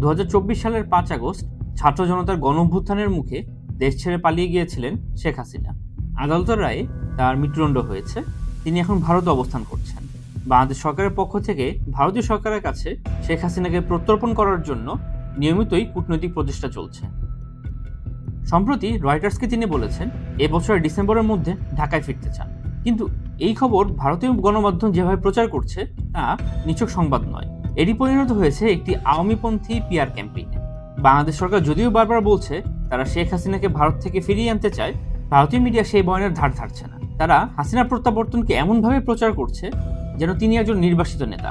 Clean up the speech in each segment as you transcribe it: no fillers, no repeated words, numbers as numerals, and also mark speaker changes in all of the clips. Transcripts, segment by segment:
Speaker 1: 2024 সালের 5 আগস্ট ছাত্র জনতার গণঅভ্যুত্থানের মুখে দেশ ছেড়ে পালিয়ে গিয়েছিলেন শেখ হাসিনা। আদালতের রায়ে তার মৃত্যুদণ্ড হয়েছে। তিনি এখন ভারতে অবস্থান করছেন। বাংলাদেশ সরকারের পক্ষ থেকে ভারতীয় সরকারের কাছে শেখ হাসিনাকে প্রত্যর্পণ করার জন্য নিয়মিতই কূটনৈতিক প্রচেষ্টা চলছে। সম্প্রতি রয়টার্সকে তিনি বলেছেন এবছরের ডিসেম্বরের মধ্যে ঢাকায় ফিরতে চান। কিন্তু এই খবর ভারতীয় গণমাধ্যম যেভাবে প্রচার করছে তা নিছক সংবাদ নয়, এটি পরিণত হয়েছে একটি আওয়ামীপন্থী পিআর ক্যাম্পেইনে। বাংলাদেশ সরকার যদিও বারবার বলছে তারা শেখ হাসিনাকে ভারত থেকে ফিরিয়ে আনতে চায়, ভারতীয় মিডিয়া সেই বয়ানের ধার ধারছে না। তারা হাসিনা প্রত্যাবর্তনকে এমনভাবে প্রচার করছে যেন তিনি একজন নির্বাসিত নেতা,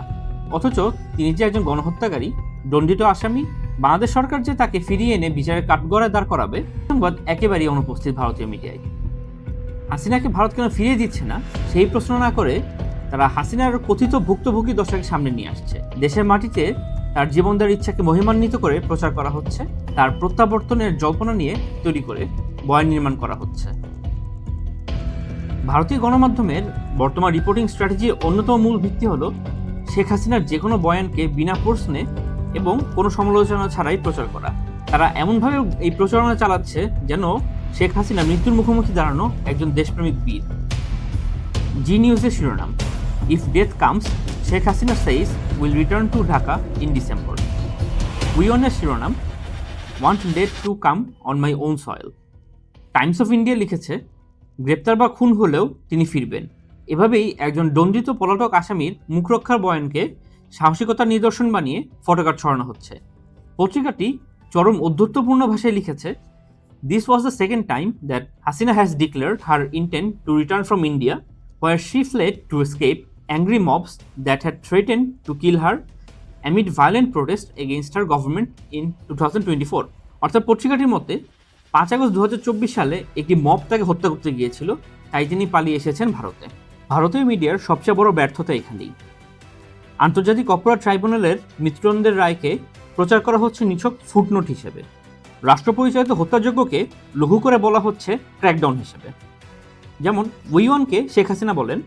Speaker 1: অথচ তিনি যে একজন গণহত্যাকারী, দণ্ডিত আসামি। বাংলাদেশ সরকার যে তাকে ফিরিয়ে এনে বিচারের কাঠগড়ায় দাঁড় করাবে, সংবাদ একেবারেই অনুপস্থিত ভারতীয় মিডিয়ায়। হাসিনাকে ভারত কেন ফিরিয়ে দিচ্ছে না সেই প্রশ্ন না করে তারা হাসিনার কথিত ভুক্তভোগী দশাকে সামনে নিয়ে আসছে। দেশের মাটিতে তার জীবন দেওয়ার ইচ্ছাকে মহিমান্বিত করে প্রচার করা হচ্ছে, তার প্রত্যাবর্তনের জল্পনা নিয়ে তৈরি করে বয়ান নির্মাণ করা হচ্ছে। ভারতীয় গণমাধ্যমের বর্তমান রিপোর্টিং স্ট্র্যাটেজির অন্যতম মূল ভিত্তি হলো শেখ হাসিনার যে কোনো বয়ানকে বিনা প্রশ্নে এবং কোনো সমালোচনা ছাড়াই প্রচার করা। তারা এমনভাবে এই প্রচারণা চালাচ্ছে যেন শেখ হাসিনা মৃত্যুর মুখোমুখি দাঁড়ানো একজন দেশপ্রেমিক বীর। জি নিউজের শিরোনাম, if death comes, Sheikh Hasina says will return to Dhaka in December. উইওনের শিরোনাম, want death to come on my own soil. Times of India লিখেছে, গ্রেপ্তার বা খুন হলেও তিনি ফিরবেন। এভাবেই একজন দণ্ডিত পলাতক আসামির মুখরক্ষার বয়ানকে সাহসিকতার নিদর্শন বানিয়ে ফটোকার্ড ছড়ানো হচ্ছে। পত্রিকাটি চরম ঔদ্ধত্যপূর্ণ ভাষায় লিখেছে, this was the second time that Hasina has declared her intent to return from India, where she fled to escape angry mobs that had threatened to kill her amid violent protest against her government in 2024। অর্থাৎ পত্রিকাটির মতে 5 August 2024 সালে একটি mob তাকে হত্যা করতে গিয়েছিল, তাই তিনি পালিয়ে এসেছেন ভারতে। ভারতীয় মিডিয়ার সবচেয়ে বড় ব্যর্থতা এখানেই। আন্তর্জাতিক অপরাধ ট্রাইব্যুনালের মৃত্যুদণ্ডের রায়কে প্রচার করা হচ্ছে নিছক ফুটনোট হিসেবে। রাষ্ট্রপরিচালিত হত্যাযজ্ঞকে লঘু করে বলা হচ্ছে ক্র্যাকডাউন হিসেবে। যেমন উইওয়ানকে শেখ হাসিনা বলেন,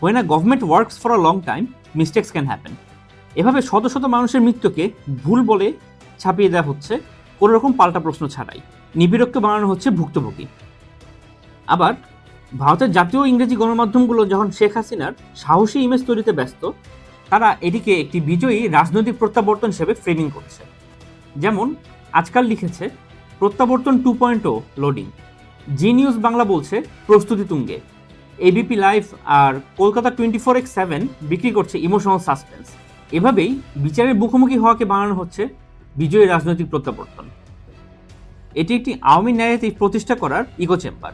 Speaker 1: when a government works for a long time, mistakes can happen. এভাবে শত শত মানুষের মৃত্যুকে ভুল বলে ছাপিয়ে দেওয়া হচ্ছে কোনো রকম পাল্টা প্রশ্ন ছাড়াই। নিবিড়কে বানানো হচ্ছে ভুক্তভোগী। আবার ভারতের জাতীয় ইংরেজি গণমাধ্যমগুলো যখন শেখ হাসিনার সাহসী ইমেজ তৈরিতে ব্যস্ত, তারা এটিকে একটি বিজয়ী রাজনৈতিক প্রত্যাবর্তন হিসেবে ফ্রেমিং করছে। যেমন আজকাল লিখেছে, প্রত্যাবর্তন 2.0 লোডিং। জি নিউজ বাংলা বলছে প্রস্তুতি তুঙ্গে। এবিপি লাইভ আর কলকাতা 24x7 বিক্রি করছে ইমোশনাল সাসপেন্স। এভাবেই বিচারের মুখোমুখি হওয়াকে বানানো হচ্ছে বিজয়ী রাজনৈতিক প্রত্যাবর্তন। এটি একটি আওয়ামী ন্যারেটিভ প্রতিষ্ঠা করার ইকো চেম্বার।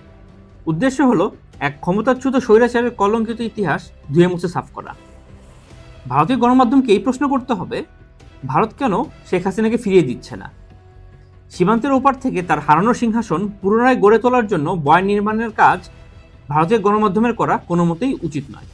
Speaker 1: উদ্দেশ্য হলো এক ক্ষমতাচ্যুত স্বৈরাচারের কলঙ্কিত ইতিহাস ধুয়ে মুছে সাফ করা। ভারতীয় গণমাধ্যমকে এই প্রশ্ন করতে হবে, ভারত কেন শেখ হাসিনাকে ফিরিয়ে দিচ্ছে না? সীমান্তের ওপার থেকে তার হারানো সিংহাসন পুনরায় গড়ে তোলার জন্য বয়ান নির্মাণের কাজ ভারতীয় গণমাধ্যমের করা কোনো মতেই উচিত নয়।